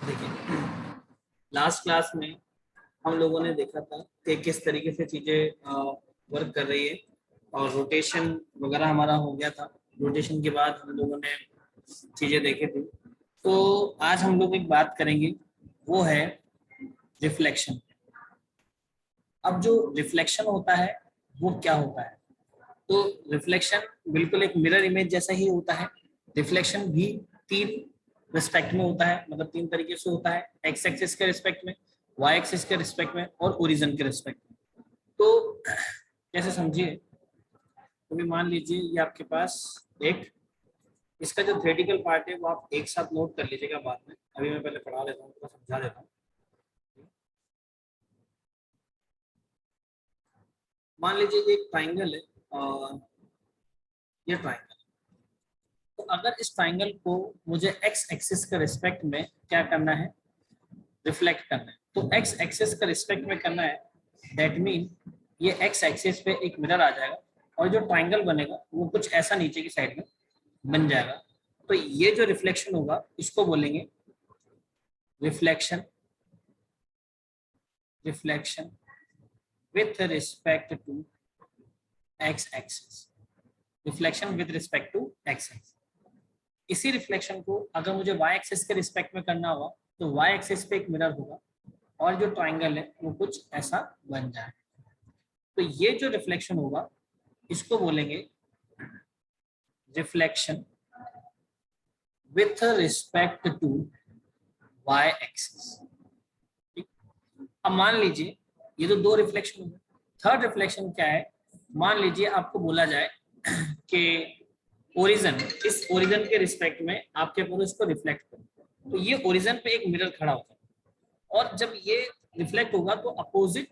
देखिए, last class में हम लोगों ने देखा था कि किस तरीके से चीज़ें वर्क कर रही है और रोटेशन वगैरह हमारा हो गया था। रोटेशन के बाद हम लोगों ने चीज़ें देखी थी। तो आज हम लोग एक बात करेंगे, वो है रिफ्लेक्शन। अब जो रिफ्लेक्शन होता है वो क्या होता है? तो रिफ्लेक्शन बिल्कुल एक मिरर इमेज जैसा ही होता है। रिफ्लेक्शन भी तीन रिस्पेक्ट में होता है, मतलब तीन तरीके से होता है, एक्स एक्सिस के रिस्पेक्ट में, वाई एक्सिस के रिस्पेक्ट में और ओरिजिन के रिस्पेक्ट में। तो कैसे समझिए, तो भी मान लीजिए ये आपके पास एक, इसका जो थ्योरेटिकल पार्ट है वो आप एक साथ नोट कर लीजिएगा बाद में। अभी मैं पहले पढ़ा देता हूँ, थोड़ा समझा देता हूँ। मान लीजिए ये एक ट्राइंगल है और ये ट्राइंगल। तो अगर इस ट्राइंगल को मुझे एक्स एक्सिस के रिस्पेक्ट में क्या करना है, रिफ्लेक्ट करना है, तो एक्स एक्सिस का रिस्पेक्ट में करना है, दैट मीन ये एक्स एक्सिस पे एक मिरर आ जाएगा और जो ट्राइंगल बनेगा वो कुछ ऐसा नीचे की साइड में बन जाएगा। तो ये जो रिफ्लेक्शन होगा इसको बोलेंगे reflection, reflection with respect to X axis, reflection with respect to X axis. इसी रिफ्लेक्शन को अगर मुझे वाई एक्सिस के रिस्पेक्ट में करना होगा तो वाई एक्सिस पे एक मिरर होगा और जो ट्राइंगल है वो कुछ ऐसा बन जाए। तो ये जो रिफ्लेक्शन होगा इसको बोलेंगे reflection with respect to Y axis. अब मान लीजिए ये तो दो रिफ्लेक्शन हो गए। थर्ड रिफ्लेक्शन क्या है? मान लीजिए आपको बोला जाए कि ओरिजिन, इस ओरिजिन के रिस्पेक्ट में आपके ऊपर उसको रिफ्लेक्ट करो, तो ये ओरिजिन पे एक मिरर खड़ा होगा और जब ये रिफ्लेक्ट होगा तो अपोजिट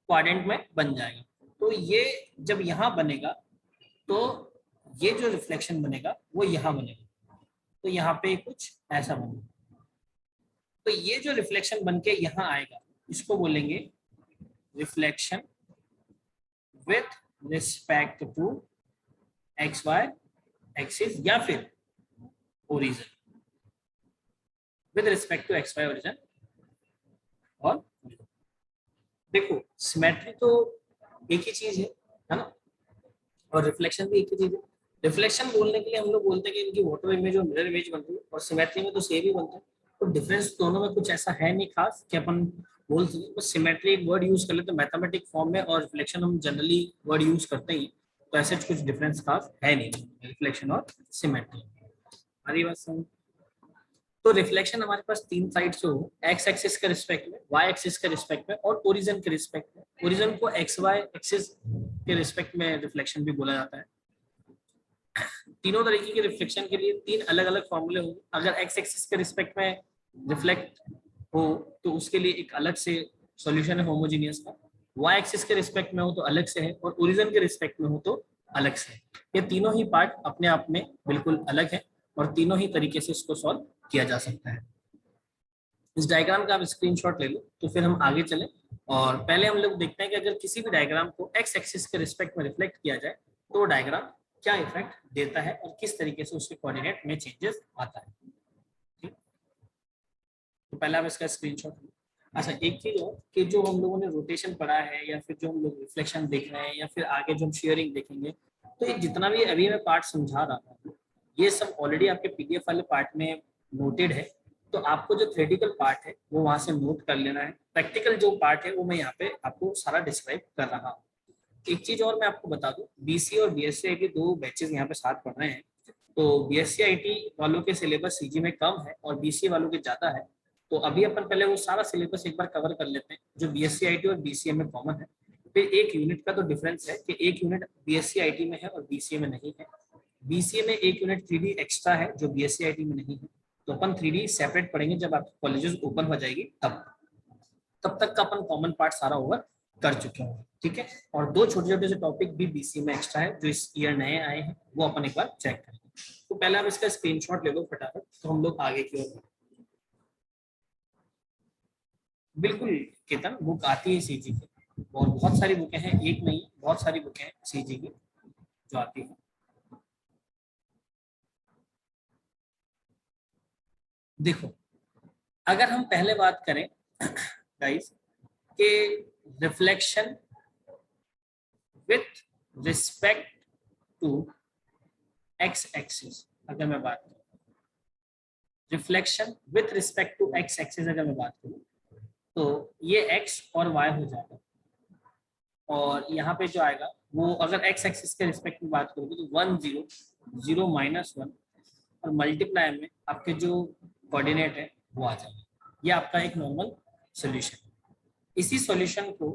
क्वाड्रेंट में बन जाएगा। तो ये जब यहाँ बनेगा तो ये जो रिफ्लेक्शन बनेगा वो यहाँ बनेगा, तो यहाँ पे कुछ ऐसा बनेगा। तो ये जो रिफ्लेक्शन बन के यहाँ आएगा इसको बोलेंगे reflection with respect to X Y axis या फिर origin, with respect to X Y origin. और देखो, सिमेट्री तो एक ही चीज है ना, और रिफ्लेक्शन भी एक ही चीज है। रिफ्लेक्शन बोलने के लिए हम लोग बोलते हैं कि इनकी वाटर इमेज और मिरर इमेज बनती है, और सिमेट्री में तो सेम ही बनता है। तो डिफरेंस दोनों में कुछ ऐसा है नहीं खास कि अपन बोल सकें। बस सिमेट्री एक वर्ड यूज कर लेते हैं मैथमेटिक फॉर्म में, और रिफ्लेक्शन हम जनरली वर्ड यूज करते ही, तो ऐसे कुछ डिफरेंस खास है नहीं रिफ्लेक्शन और सिमेट्री। हमारी बात समझ? तो रिफ्लेक्शन हमारे पास तीन साइड से हो, एक्स एक्सिस के रिस्पेक्ट में, वाई एक्सिस के रिस्पेक्ट में और ओरिजिन के रिस्पेक्ट में। ओरिजिन को एक्स वाई एक्सिस के रिस्पेक्ट में रिफ्लेक्शन भी बोला जाता है। तीनों तरीके के रिफ्लेक्शन के लिए तीन अलग अलग फॉर्मूले होंगे। अगर एक्स एक्सिस के रिस्पेक्ट में रिफ्लेक्ट हो तो उसके लिए एक अलग से सॉल्यूशन है होमोजेनियस का, वाई एक्सिस के रिस्पेक्ट में हो तो अलग से है, और ओरिजिन के रिस्पेक्ट में हो तो अलग से है। ये तीनों ही पार्ट अपने आप में बिल्कुल अलग है और तीनों ही तरीके से इसको सॉल्व किया जा सकता है। इस डायग्राम का आप स्क्रीनशॉट ले लो तो फिर हम आगे चलें। और पहले हम लोग देखते हैं कि अगर किसी भी डायग्राम को एक्स एक्सिस के रिस्पेक्ट में रिफ्लेक्ट किया जाए तो वो डायग्राम क्या इफेक्ट देता है और किस तरीके से उसके कोऑर्डिनेट में चेंजेस आता है। ठीक, तो पहले आप इसका स्क्रीनशॉट लो। अच्छा, एक चीज और कि जो हम लोगों ने रोटेशन पढ़ा है या फिर जो हम लोग रिफ्लेक्शन देख रहे हैं या फिर आगे जो हम शेयरिंग देखेंगे, तो ये जितना भी अभी मैं पार्ट समझा रहा था ये सब ऑलरेडी आपके पीडीएफ वाले पार्ट में नोटेड है। तो आपको जो थ्योरेटिकल पार्ट है वो वहां से नोट कर लेना है, प्रैक्टिकल जो पार्ट है वो मैं यहाँ पे आपको सारा डिस्क्राइब कर रहा हूँ। एक चीज और मैं आपको बता दूं, बीसी और बीएससी आईटी दो बैचेस यहाँ पे साथ पढ़ रहे हैं। तो बीएससी आईटी वालों के सिलेबस सीजी में कम है और बीसीए वालों के ज्यादा है। तो अभी अपन पहले वो सारा सिलेबस एक बार कवर कर लेते हैं जो बीएससी आईटी और बीसीए में कॉमन है। फिर एक यूनिट का तो डिफरेंस है कि एक यूनिट बीएससी आईटी में है और बीसीए में नहीं है। बीसीए में एक यूनिट 3D एक्स्ट्रा है जो बीएससी आईटी में नहीं है। तो अपन 3D सेपरेट पढ़ेंगे जब आपकी कॉलेजेस ओपन हो जाएगी तब। तब तक का अपन कॉमन पार्ट सारा ओवर कर चुके होंगे। ठीक है, और दो छोटे छोटे से टॉपिक भी बीसी में एक्स्ट्रा है जो इस ईयर नए आए हैं, वो अपन एक बार चेक करेंगे। तो पहले आप इसका स्क्रीनशॉट ले लो फटाफट, तो हम लोग आगे की ओर बढ़ें। बिल्कुल केतन, बुक आती है सीजी की और बहुत सारी बुकें हैं, एक नहीं बहुत सारी बुकें हैं सीजी की जो आती है। देखो, अगर हम पहले बात करें गाइस कि reflection with respect to X axis, अगर मैं बात करूं reflection with respect to X axis, अगर मैं बात करूं तो ये एक्स और वाई हो जाएगा, और यहाँ पे जो आएगा वो अगर एक्स एक्सिस के रिस्पेक्ट में बात करोगे तो 1 0 0 -1 और मल्टीप्लाई में आपके जो कोऑर्डिनेट है वो आ जाएगा। ये आपका एक नॉर्मल सॉल्यूशन। इसी सॉल्यूशन को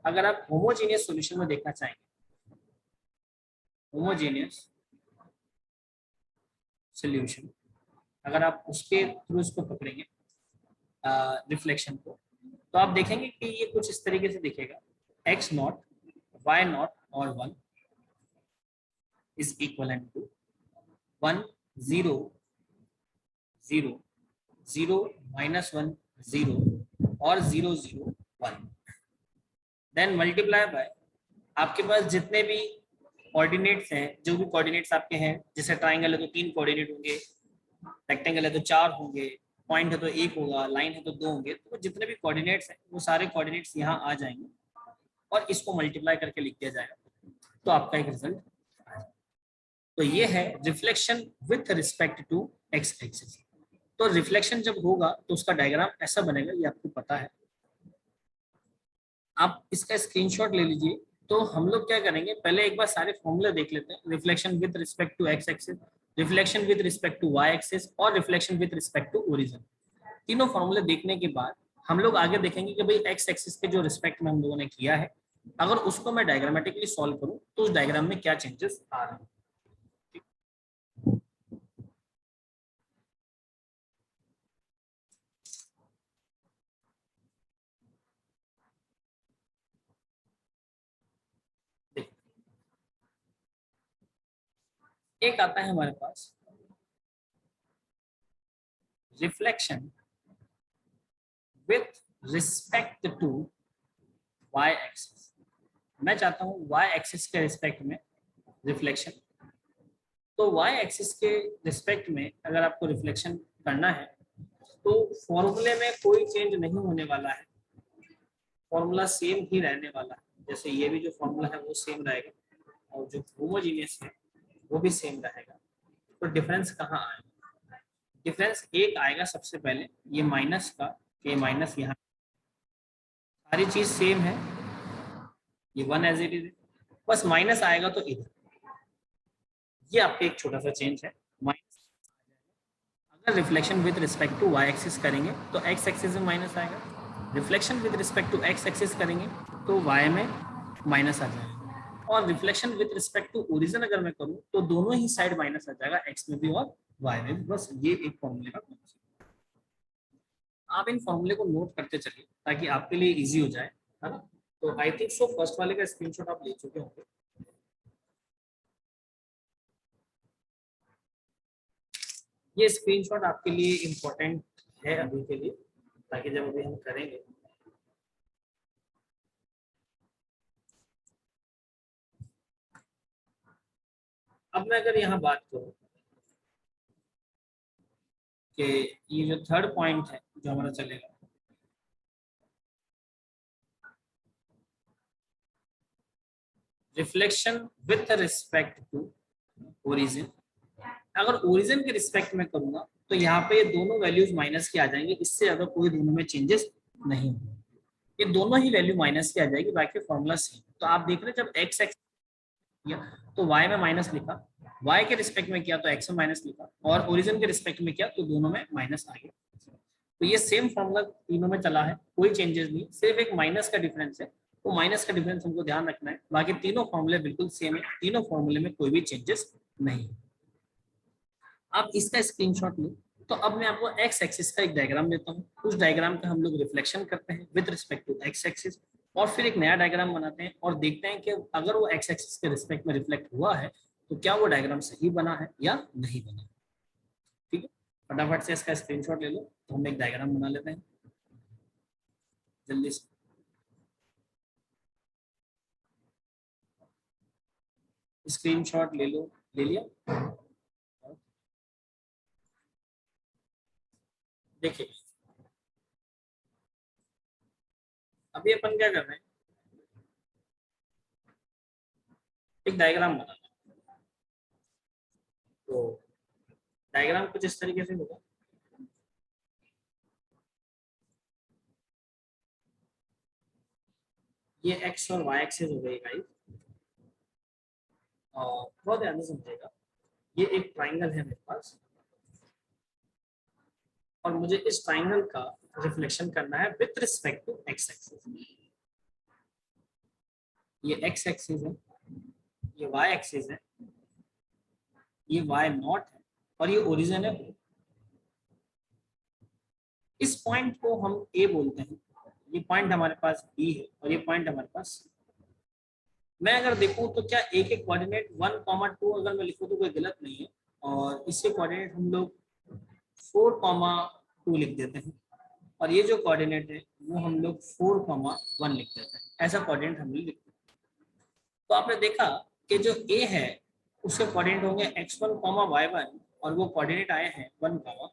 अगर आप होमोजेनियस सॉल्यूशन में देखना चाहेंगे, होमोजेनियस सॉल्यूशन, अगर आप उसके थ्रू इसको पकड़ेंगे रिफ्लेक्शन को, तो आप देखेंगे कि ये कुछ इस तरीके से दिखेगा, x नॉट y नॉट और 1 इज इक्वलेंट टू 1 0 0 0 -1 0 और 0 0 1, देन मल्टीप्लाई बाय आपके पास जितने भी कोऑर्डिनेट्स हैं, जो भी कोऑर्डिनेट्स आपके हैं, जैसे ट्राइंगल है तो 3 कोऑर्डिनेट होंगे, रेक्टेंगल है तो 4 होंगे, पॉइंट है तो 1 होगा, लाइन है तो 2 होंगे, तो जितने भी कोऑर्डिनेट्स हैं वो सारे कोऑर्डिनेट्स यहाँ आ जाएंगे और इसको मल्टीप्लाई करके लिख दिया जाएगा, तो आपका एक रिजल्ट आएगा। तो ये है reflection with respect to X axis. तो रिफ्लेक्शन जब होगा तो उसका डायग्राम ऐसा बनेगा, ये आपको पता है, आप इसका स्क्रीनशॉट ले लीजिए। तो हम लोग क्या करेंगे, पहले एक बार सारे फॉर्मूले देख लेते हैं, reflection with respect to X axis, reflection with respect to Y axis और reflection with respect to origin. तीनों फॉर्मूले देखने के बाद हम लोग आगे देखेंगे कि भाई एक्स एक्सिस के जो रिस्पेक्ट में हम लोगों ने किया है, अगर उसको मैं डायग्रामेटिकली सॉल्व करूं तो उस डायग्राम में क्या चेंजेस आ रहे हैं। एक आता है हमारे पास reflection with respect to Y axis. मैं चाहता हूं वाई एक्सिस के रिस्पेक्ट में रिफ्लेक्शन, तो वाई एक्सिस के रिस्पेक्ट में अगर आपको रिफ्लेक्शन करना है तो फॉर्मूले में कोई चेंज नहीं होने वाला है, फॉर्मूला सेम ही रहने वाला है। जैसे ये भी जो फॉर्मूला है वो सेम रहेगा और जो होमोजीनियस है वो भी सेम रहेगा। तो डिफरेंस कहाँ आएगा, डिफरेंस एक आएगा सबसे पहले, ये माइनस का, ये माइनस यहाँ, सारी चीज सेम है, ये 1 एज इट इज, बस माइनस आएगा तो इधर, ये आपके एक छोटा सा चेंज है माइनस। अगर reflection with respect to Y axis करेंगे तो एक्स एक्सिस में माइनस आएगा, reflection with respect to X axis करेंगे तो वाई में माइनस आ जाएगा, और reflection with respect to origin अगर मैं करूं तो दोनों ही साइड माइनस आ जाएगा, एक्स में भी और वाई में भी। बस ये एक फॉर्मूले का कॉन्सेप्ट, आप इन फॉर्मूले को नोट करते चलिए ताकि आपके लिए इजी हो जाए, है ना। तो आई थिंक सो फर्स्ट वाले का स्क्रीनशॉट आप ले चुके होंगे। ये स्क्रीनशॉट आपके लिए इम्पोर्टेंट है अभी के लिए, ताकि जब अभी हम करेंगे अब मैं अगर यहाँ बात करूँ कि ये जो थर्ड पॉइंट है जो हमारा चलेगा, reflection with respect to origin, अगर ओरिजिन के रिस्पेक्ट में करूंगा तो यहाँ पे ये दोनों वैल्यूज माइनस की आ जाएंगे, इससे ज्यादा कोई दोनों में चेंजेस नहीं होंगे, ये दोनों ही वैल्यू माइनस की आ जाएगी, बाकी फॉर्मूला सेम। तो आप देख रहे हैं जब एक्स एक्स किया तो वाई में माइनस लिखा, वाई के रिस्पेक्ट में किया तो एक्स में माइनस लिखा, और ओरिजिन के रिस्पेक्ट में किया तो दोनों में माइनस आ गया। तो ये सेम फॉर्मूला तीनों में चला है, कोई चेंजेस नहीं, सिर्फ एक माइनस का डिफरेंस है, तो माइनस का डिफरेंस हमको ध्यान रखना है, बाकी तीनों फॉर्मूले बिल्कुल सेम है, तीनों फॉर्मूले में कोई भी चेंजेस नहीं। आप इसका स्क्रीनशॉट लो। तो अब मैं आपको एक्स एक्सिस का एक डायग्राम देता हूँ, उस डायग्राम का हम लोग रिफ्लेक्शन करते हैं with respect to X axis, और फिर एक नया डायग्राम बनाते हैं और देखते हैं कि अगर वो एक्स एक्सिस के रिस्पेक्ट में रिफ्लेक्ट हुआ है तो क्या वो डायग्राम सही बना है या नहीं बना। ठीक है, फटाफट से इसका स्क्रीनशॉट ले लो, तो हम एक डायग्राम बना लेते हैं जल्दी से। स्क्रीनशॉट ले लो, ले लिया। देखिए अभी अपन क्या कर रहे हैं, एक डायग्राम बनाना है। तो डायग्राम कुछ इस तरीके से होगा। ये एक्स और वाई एक्सिस हो गई गाइस, और बहुत ध्यान से समझेगा। ये एक ट्राइंगल है मेरे पास, और मुझे इस ट्राइंगल का रिफ्लेक्शन करना है with respect to X axis. ये एक्स एक्सिस है, ये वाई एक्सिस है, ये वाई नॉट है, और ये ओरिजिन है। इस पॉइंट को हम ए बोलते हैं, ये पॉइंट हमारे पास बी है, और ये पॉइंट हमारे पास C। मैं अगर देखूं तो क्या ए के कोऑर्डिनेट 1,2 अगर मैं लिखूं तो कोई गलत नहीं है, और इसके कोऑर्डिनेट हम लोग 4,2 लिख देते हैं, और ये जो कोऑर्डिनेट है वो हम लोग 4,1 लिख देते हैं। ऐसा कोऑर्डिनेट हम लोग लिखते हैं। तो आपने देखा कि जो ए है उसके कोऑर्डिनेट होंगे x1, y1, और वो कोऑर्डिनेट आए हैं 1,2,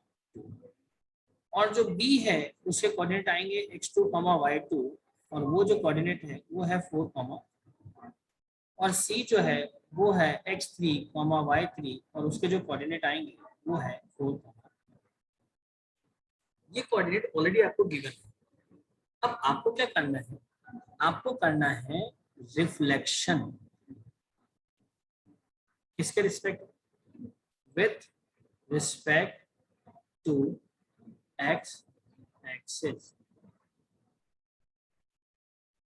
और जो बी है उसके कोऑर्डिनेट आएंगे x2, y2, और वो जो कोऑर्डिनेट है वो है 4, और सी जो है वो है x3, y3, और उसके जो कोऑर्डिनेट आएंगे वो है 4। ये कोऑर्डिनेट ऑलरेडी आपको गिवन है। अब आपको क्या करना है, आपको करना है रिफ्लेक्शन। किसके respect? With respect to X axis.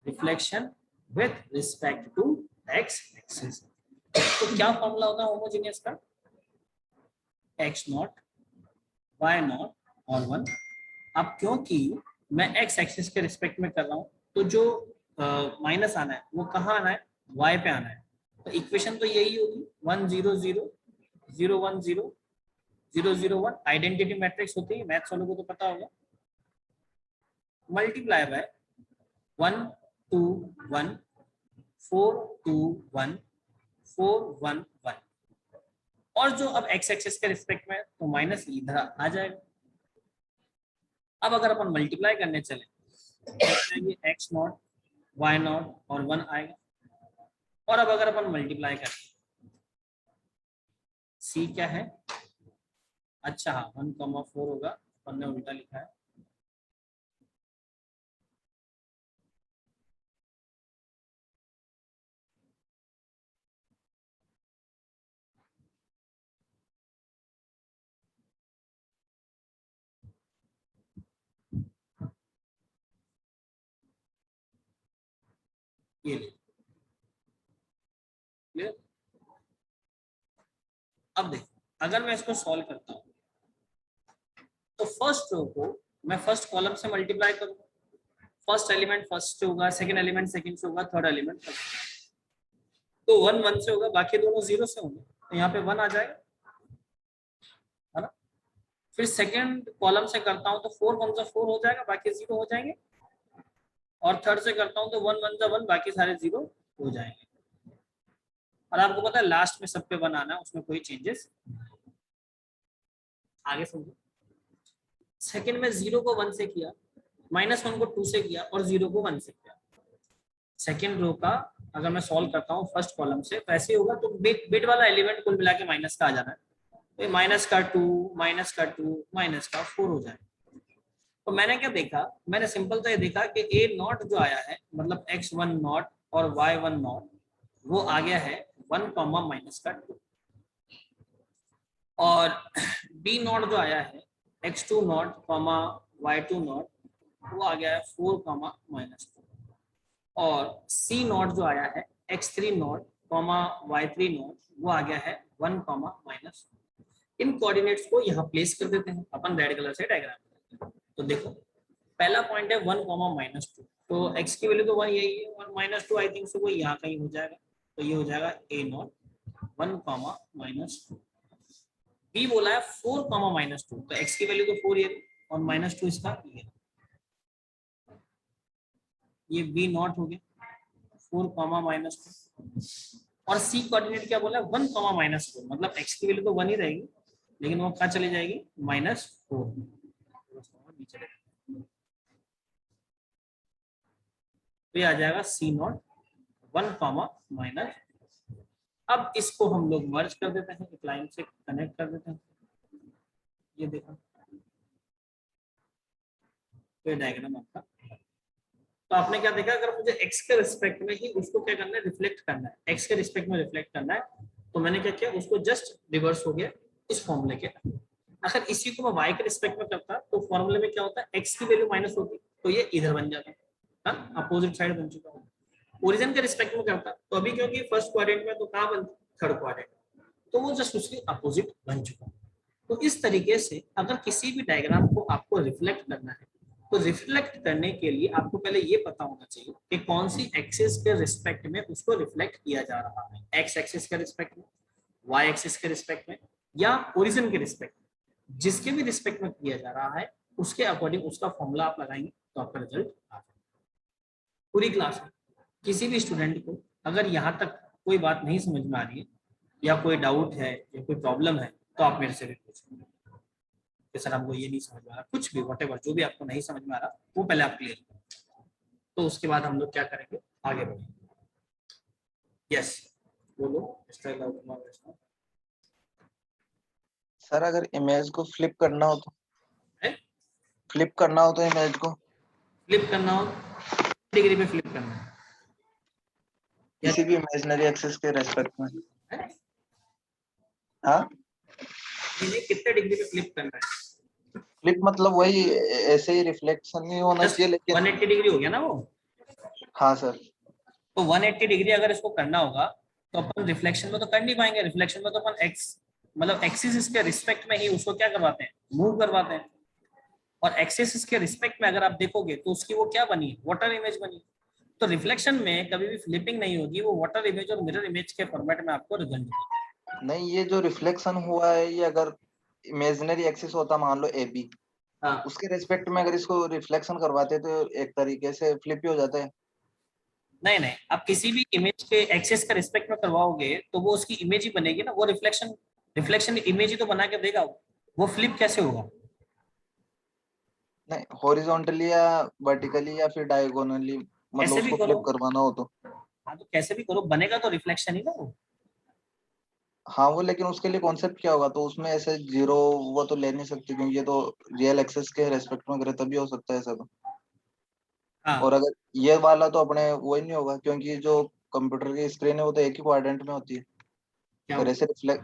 Reflection with respect to X axis. तो क्या फॉर्मूला होगा होमोजेनियस का? एक्स नॉट, वाई नॉट और 1। अब क्योंकि मैं एक्स एक्सिस के रिस्पेक्ट में कर रहा हूँ, तो जो माइनस आना है वो कहाँ आना है? वाई पे आना है। तो इक्वेशन तो यही होगी 1 0 0 0 1 0 0 0 1। आइडेंटिटी मैट्रिक्स होती है, मैथ्स वालों को तो पता होगा। मल्टीप्लाई बाय 1 2 1 4 2 1 4 1 1, और जो अब एक्स एक्सिस के रिस्पेक्ट में तो माइनस इधर आ जाएगा। अब अगर अपन मल्टीप्लाई करने चले तो ये एक्स नॉट, वाई नॉट और 1 आएगा। और अब अगर अपन मल्टीप्लाई करें, सी क्या है? अच्छा हाँ, 1,4 होगा, अपन ने उल्टा लिखा है। ये क्लियर? अब देखो, अगर मैं इसको सॉल्व करता हूँ तो फर्स्ट रो को मैं फर्स्ट कॉलम से मल्टीप्लाई करूंगा। फर्स्ट एलिमेंट फर्स्ट से होगा, सेकंड एलिमेंट सेकंड से होगा, थर्ड एलिमेंट थर्ड। तो 1 1 से होगा, बाकी दोनों 0 से होंगे, तो यहाँ पे 1 आ जाएगा, है ना। फिर सेकंड कॉलम से करता हूँ तो 4 1 से 4 हो जाएगा, बाकी 0 हो जाएंगे। और थर्ड से करता हूँ तो 1 1 से 1, बाकी सारे 0 हो जाएंगे। और आपको पता है लास्ट में सब पे 1 आना है, उसमें कोई चेंजेस। आगे समझो। सेकंड में 0 को 1 से किया, -1 को 2 से किया, और 0 को 1 से किया। सेकेंड रो का अगर मैं सॉल्व करता हूँ फर्स्ट कॉलम से, तो ऐसे होगा। तो बिट वाला एलिमेंट कुल मिला के माइनस का आ जाना है, तो -2 -2 -4 हो जाए। तो मैंने क्या देखा, मैंने सिंपल सा ये देखा कि ए नॉट जो आया है, मतलब x1 नॉट और y1 नॉट, वो आ गया है 1, -2। और बी नॉट जो आया है x2 नॉट, y2 नॉट, वो आ गया है 4, -2। और सी नॉट जो आया है x3 नॉट, y3 नॉट, वो आ गया है 1, -2। इन कोऑर्डिनेट्स को यहाँ प्लेस कर देते हैं अपन रेड कलर से डायग्राम। तो देखो, पहला पॉइंट है 1, -2, तो x की वैल्यू तो 1 यही है, और -2 आई थिंक सो वो यहाँ कहीं हो जाएगा। तो ये हो जाएगा a नॉट 1, -2। बी बोला है 4, -2, तो x की वैल्यू तो 4 ये, और -2 इसका ये b नॉट हो गया 4, -2। और सी कोऑर्डिनेट क्या बोला है? 1, -4, मतलब x की वैल्यू तो 1 ही रहेगी, लेकिन वो कहाँ चली जाएगी? -4 नीचे। तो ये आ जाएगा C0 1 कॉमा माइनस। अब इसको हम लोग मर्ज कर देते हैं, एक लाइन से कनेक्ट कर देते हैं। ये देखो तो ये डायग्राम आपका। तो आपने क्या देखा, अगर मुझे x के रिस्पेक्ट में ही उसको क्या करना है, रिफ्लेक्ट करना है, x के रिस्पेक्ट में रिफ्लेक्ट करना है, तो मैंने क्या किया, उसको जस्ट रिवर्स हो गया इस फॉर्मूले के। अगर इसी को मैं y के रिस्पेक्ट में करता तो फॉर्मूले में क्या होता है, x की वैल्यू माइनस होती, तो ये इधर बन जाता, अपोजिट साइड बन चुका है। ओरिजिन के रिस्पेक्ट में करता तो अभी क्योंकि फर्स्ट क्वाड्रेंट में तो कहाँ बन, थर्ड क्वाड्रेंट, तो वो जस्ट उसके अपोजिट बन चुका। तो इस तरीके से अगर किसी भी डायग्राम को आपको रिफ्लेक्ट करना है, तो रिफ्लेक्ट करने के लिए आपको पहले ये पता होना चाहिए कि कौन सी एक्सिस के रिस्पेक्ट में उसको रिफ्लेक्ट किया जा रहा है, एक्स एक्सिस के रिस्पेक्ट में, वाई एक्सिस के रिस्पेक्ट में, या ओरिजिन के रिस्पेक्ट में। जिसके भी रिस्पेक्ट में किया जा रहा है उसके अकॉर्डिंग उसका फॉर्मूला आप लगाएंगे तो आपका रिजल्ट आ जाएगा। पूरी क्लास में किसी भी स्टूडेंट को अगर यहाँ तक कोई बात नहीं समझ में आ रही है, या कोई डाउट है या कोई प्रॉब्लम है, तो आप मेरे से भी पूछेंगे कि सर हमको ये नहीं समझ में आ रहा, कुछ भी व्हाटएवर जो भी आपको नहीं समझ में आ रहा वो पहले आप क्लियर करें, तो उसके बाद हम लोग क्या करेंगे, आगे बढ़ेंगे। यस बोलो मिस्टर लव कुमार वैष्णव। सर अगर इमेज को फ्लिप करना हो तो, है? फ्लिप करना हो तो इमेज को फ्लिप करना हो डिग्री पे फ्लिप करना है, किसी भी इमेजिनरी एक्सिस के रेस्पेक्ट में। है? हाँ कितने डिग्री पे फ्लिप करना है, फ्लिप मतलब वही ऐसे ही रिफ्लेक्शन नहीं होना जस्ट चाहिए लेकिन। 180 डिग्री हो गया ना वो। हाँ सर। तो 180 डिग्री अगर इसको करना होगा तो अपन रिफ्लेक्शन में तो कर नहीं पाएंगे, रिफ्लेक्शन में तो अपन एक्स मतलब एक्सिस के रिस्पेक्ट में ही उसको क्या करवाते हैं, मूव करवाते हैं। और एक्सिस के रिस्पेक्ट में अगर आप देखोगे तो उसकी वो क्या बनी, वाटर इमेज बनी। तो रिफ्लेक्शन में कभी भी फ्लिपिंग नहीं होगी, वो वाटर इमेज और मिरर इमेज के फॉर्मेट में आपको रिजल्ट देगा। नहीं ये जो रिफ्लेक्शन हुआ है ये अगर इमेजिनरी एक्सिस होता मान लो ए बी, हाँ उसके रेस्पेक्ट में अगर इसको रिफ्लेक्शन करवाते तो एक तरीके से फ्लिप ही हो जाता है। नहीं नहीं, आप किसी भी इमेज के एक्सिस का रिस्पेक्ट में करवाओगे तो वो उसकी इमेज ही बनेगी ना, वो रिफ्लेक्शन रिफ्लेक्शन इमेज ही तो बना के देगा, वो फ्लिप कैसे होगा। नहीं हॉरिजॉन्टली या वर्टिकली या फिर डायगोनली, मतलब कैसे भी उसको करो, फ्लिप करवाना हो तो। हाँ तो कैसे भी करो बनेगा तो रिफ्लेक्शन ही ना वो। हाँ वो लेकिन उसके लिए कॉन्सेप्ट क्या होगा, तो उसमें ऐसे जीरो वो तो ले नहीं सकती क्योंकि ये तो रियल एक्सेस के रेस्पेक्ट में करे तभी हो सकता है ऐसा तो। हाँ और अगर ये वाला तो अपने वो ही नहीं होगा क्योंकि जो कंप्यूटर की स्क्रीन है वो तो एक ही क्वाड्रेंट में होती है। क्या अगर होगा? ऐसे रिफ्लेक्ट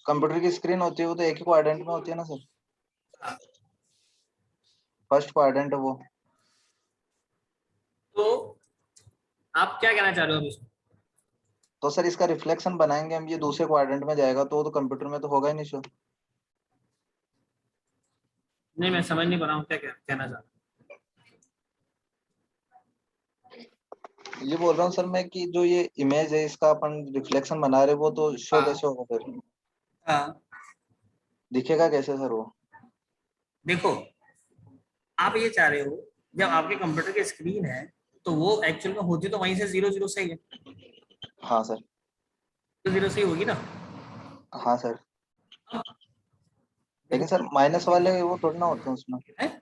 कंप्यूटर की स्क्रीन होती है वो तो एक ही क्वाड्रेंट में होती है ना सर, हाँ, फर्स्ट क्वाड्रेंट है वो। तो आप क्या कहना चाह रहे हो अभी इसमें? तो सर इसका रिफ्लेक्शन बनाएंगे हम, ये दूसरे क्वाड्रेंट में जाएगा तो वो तो कंप्यूटर में तो होगा ही नहीं सर। नहीं मैं समझ नहीं पा रहा हूँ क्या कहना चाह रहा ये बोल रहा हूँ सर मैं कि जो ये इमेज है इसका अपन रिफ्लेक्शन बना रहे वो तो शो हूँ। कैसे होगा फिर, हाँ दिखेगा कैसे सर वो। देखो, आप ये चाह रहे हो जब आपके कंप्यूटर की स्क्रीन है तो वो एक्चुअल में होती तो वहीं से 0 0 से ही है, हाँ सर। 0 से ही होगी ना। हाँ सर देखो लेकिन सर माइनस वाले वो थोड़ा ना होते हैं उसमें, है,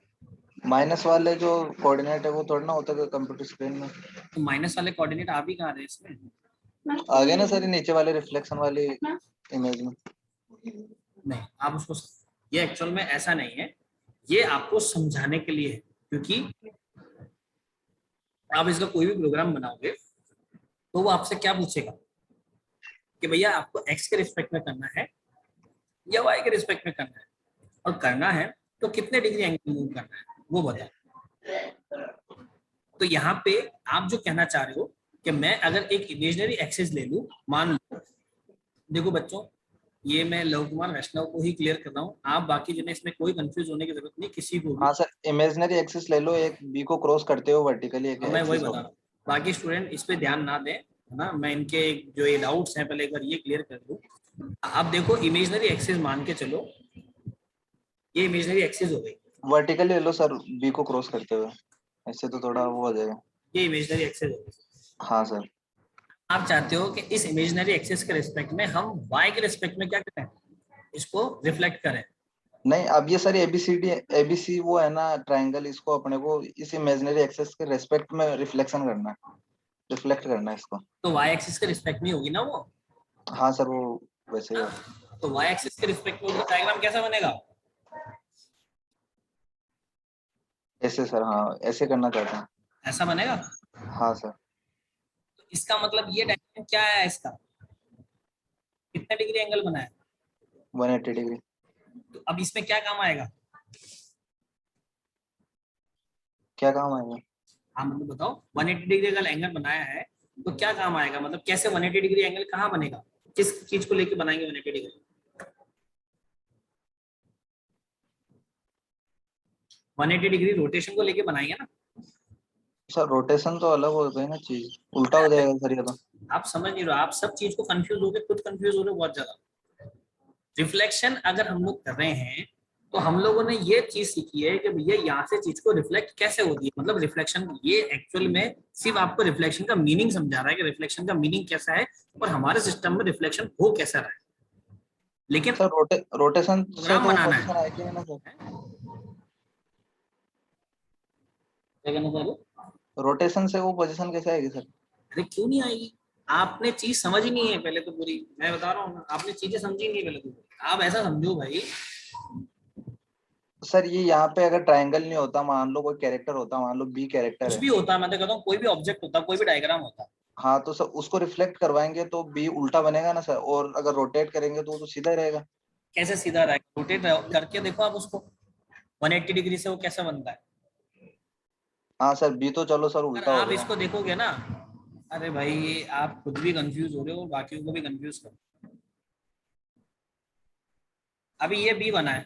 माइनस वाले जो कोऑर्डिनेट है वो थोड़ा ना होता है कंप्यूटर स्क्रीन में। तो माइनस वाले कोऑर्डिनेट आप ही कहाँ रहे इसमें। आगे ना सर ये नीचे वाले रिफ्लेक्शन वाली इमेज में। नहीं आप उसको, ये एक्चुअल में ऐसा नहीं है, ये आपको समझाने के लिए है, क्योंकि आप इसका कोई भी प्रोग्राम बनाओगे तो वो आपसे क्या पूछेगा कि भैया आपको एक्स के रिस्पेक्ट में करना है या वाई के रिस्पेक्ट में करना है, और करना है तो कितने डिग्री एंगल मूव करना है वो बताओ। तो यहाँ पे आप जो कहना चाह रहे हो कि मैं अगर एक इमेजिनरी एक्सिस ले लूं, मान लो, देखो बच्चों ये मैं लव कुमार वैष्णव को ही क्लियर कर रहा हूँ, आप बाकी जने इसमें कोई कंफ्यूज होने की जरूरत नहीं किसी को भी। हाँ सर इमेजिनरी एक्सिस ले लो, एक बी को क्रॉस करते हो वर्टिकली एक अब मैं वही एक्सिस बता होगा। रहा हूँ, बाकी स्टूडेंट इस पे ध्यान ना दें, है ना, मैं इनके जो ये डाउट्स हैं पहले एक बार ये क्लियर कर दूं। अब देखो इमेजिनरी एक्सिस मान के चलो, ये इमेजिनरी एक्सिस हो गई, वर्टिकली ले लो सर बी को क्रॉस करते हुए, ऐसे तो थोड़ा वो हो जाएगा। ये इमेजिनरी एक्सिस हो गई। हाँ सर। आप चाहते हो कि इस इमेजिनरी एक्सिस के रिस्पेक्ट में हम वाई के रिस्पेक्ट में क्या करें, इसको रिफ्लेक्ट करें। नहीं, अब ये सर एबीसीडी एबीसी वो है ना ट्रायंगल, इसको अपने को इस इमेजिनरी एक्सेस के रेस्पेक्ट में रिफ्लेक्शन करना है, रिफ्लेक्ट करना है इसको। तो वाई एक्सिस के रिस्पेक्ट में होगी ना वो। हाँ सर, वो वैसे ही होता हाँ, तो वाई एक्सिस के रिस्पेक्ट में होगी तो डायग्राम कैसा बनेगा? है। ऐसे सर, हाँ ऐसे करना चाहते हैं। ऐसा बनेगा। हाँ सर। तो इसका मतलब ये डायग्राम क्या है इसका, कितने डिग्री एंगल बना है? 180 डिग्री। तो अब इसमें क्या काम आएगा? क्या काम आएगा? हाँ मतलब बताओ, 180 डिग्री अगर एंगल बनाया है तो क्या काम आएगा, मतलब कैसे 180 डिग्री एंगल कहाँ बनेगा, किस चीज को लेके बनाएंगे 180 डिग्री? 180 डिग्री रोटेशन को लेके बनाएंगे ना। सर रोटेशन तो अलग हो गई ना चीज, उल्टा हो जाएगा सर ये तो। आप समझ नहीं रहे हो, आप सब चीज को कंफ्यूज हो गए, खुद कंफ्यूज हो रहे हो बहुत ज्यादा। रिफ्लेक्शन अगर हम लोग कर रहे हैं तो हम लोगों ने ये चीज सीखी है कि भैया यहाँ से चीज को रिफ्लेक्ट कैसे होती है, मतलब रिफ्लेक्शन, ये एक्चुअल में सिर्फ आपको रिफ्लेक्शन का मीनिंग समझा रहा है कि रिफ्लेक्शन का मीनिंग कैसा है और हमारे सिस्टम में रिफ्लेक्शन हो कैसा रहा है, लेकिन सर रोटेशन से प्रोग्राम तो वो बनाना पोजीशन है। आएगी नहीं ना सर। क्या कहना चाह रहे हो? रोटेशन से वो पोजीशन कैसे आएगी सर? अरे क्यों नहीं आएगी, आपने चीज समझ ही नहीं है पहले तो पूरी, मैं बता रहा हूँ ना, आपने चीजें समझी नहीं है पहले तो। आप ऐसा समझो भाई, सर ये यहाँ पे अगर ट्रायंगल नहीं होता, मान लो कोई कैरेक्टर होता, मान लो बी कैरेक्टर कुछ है। भी होता है, मैं तो कहता हूँ कोई भी ऑब्जेक्ट होता, कोई भी डायग्राम होता, हाँ तो सर उसको रिफ्लेक्ट करवाएंगे तो बी उल्टा बनेगा ना सर, और अगर रोटेट करेंगे तो वो तो सीधा ही रहेगा। कैसे सीधा रहेगा, रोटेट करके देखो आप उसको, 180 डिग्री से वो कैसा बनता है। हाँ सर, बी तो चलो सर अगर उल्टा हो आप गया। इसको देखोगे ना, अरे भाई आप खुद भी कंफ्यूज हो रहे हो, बाकियों को भी कंफ्यूज करो। अभी ये बी बना है,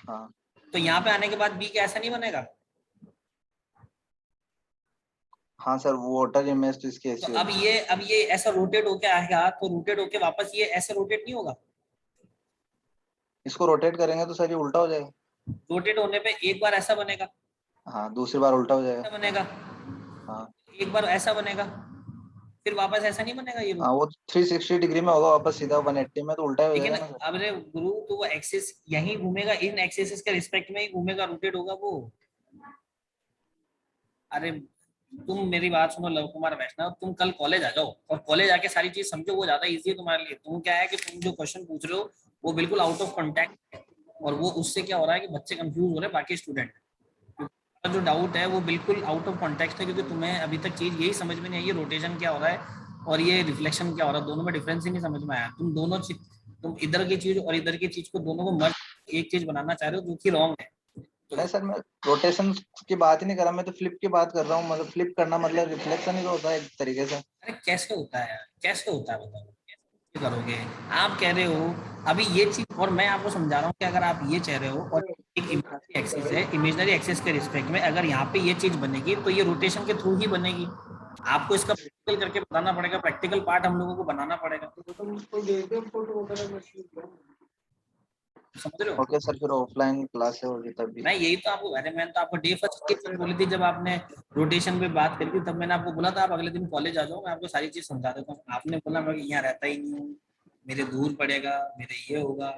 हाँ। तो यहाँ पे आने के बाद बी क्या ऐसा नहीं बनेगा? हाँ सर, वो वाटर इमेज तो इसकी तो ऐसी अब होगी। ये ऐसा रोटेट होके आएगा, तो रोटेट होके वापस ये ऐसे रोटेट नहीं होगा। इसको रोटेट करेंगे तो सर ये उल्टा हो जाएगा। रोटेट होने पे एक बार ऐसा बनेगा, हाँ, दूसरी बार उल्टा हो जाएगा। ऐसा बनेगा, हाँ। एक बार ऐसा बनेगा, फिर वापस ऐसा नहीं बनेगा ये हाँ, रोटेट। वो 360 डिग्री में होगा वापस सीधा, 180 में तो उल्टा ही हो लेकिन जाएगा ना सर। अब रे गुरु, तो वो एक्सिस यही घूमेगा, इन एक्सिस के रिस्पेक्ट में ही घूमेगा, रोटेट होगा वो। अरे तुम मेरी बात सुनो लव कुमार वैष्णव, तुम कल कॉलेज आ जाओ और कॉलेज आके सारी चीज समझो, वो ज्यादा इजी है तुम्हारे लिए। तुम क्या है कि तुम जो क्वेश्चन पूछ रहे हो वो बिल्कुल आउट ऑफ कॉन्टेक्ट है, और वो उससे क्या हो रहा है कि बच्चे कंफ्यूज हो रहे हैं, बाकी स्टूडेंट जो डाउट है वो बिल्कुल आउट ऑफ कॉन्टेक्स्ट है, क्योंकि तुम्हें अभी तक चीज यही समझ में नहीं आई है, रोटेशन क्या हो रहा है और ये रिफ्लेक्शन क्या हो रहा है, दोनों में डिफरेंस ही नहीं समझ में आया। तुम दोनों चीज, तुम इधर की चीज और इधर की चीज को दोनों को मर्ज एक चीज बनाना चाह रहे हो, जो कि रॉन्ग है। तो नहीं सर, मैं रोटेशन की बात ही नहीं कर रहा, मैं तो फ्लिप की बात कर रहा हूँ। मतलब फ्लिप करना मतलब रिफ्लेक्शन ही तो होता है एक तरीके से। अरे कैसे होता है यार, कैसे होता है बताओ, कैसे करोगे? आप कह रहे हो अभी ये चीज, और मैं आपको समझा रहा हूँ कि अगर आप ये कह रहे हो और एक इमेजनरी एक्सिस है, इमेजनरी एक्सिस के रिस्पेक्ट में अगर यहाँ पे ये चीज बनेगी तो ये रोटेशन के थ्रू ही बनेगी। आपको इसका प्रैक्टिकल करके बताना पड़ेगा, प्रैक्टिकल पार्ट हम लोगों को बनाना पड़ेगा, समझ रहे हो? ओके सर, फिर ऑफलाइन क्लास होगी तभी। मैं यही तो आपको, अरे मैंने तो आपको डे फर्स्ट ये चीज बोली थी जब आपने रोटेशन पे बात करी थी, तब मैंने आपको बोला था आप अगले दिन कॉलेज आ जाओ, मैं आपको सारी चीज समझा देता हूँ। आपने बोला मैं यहाँ रहता ही नहीं हूँ, मेरे दूर पड़ेगा, मेरे ये होगा।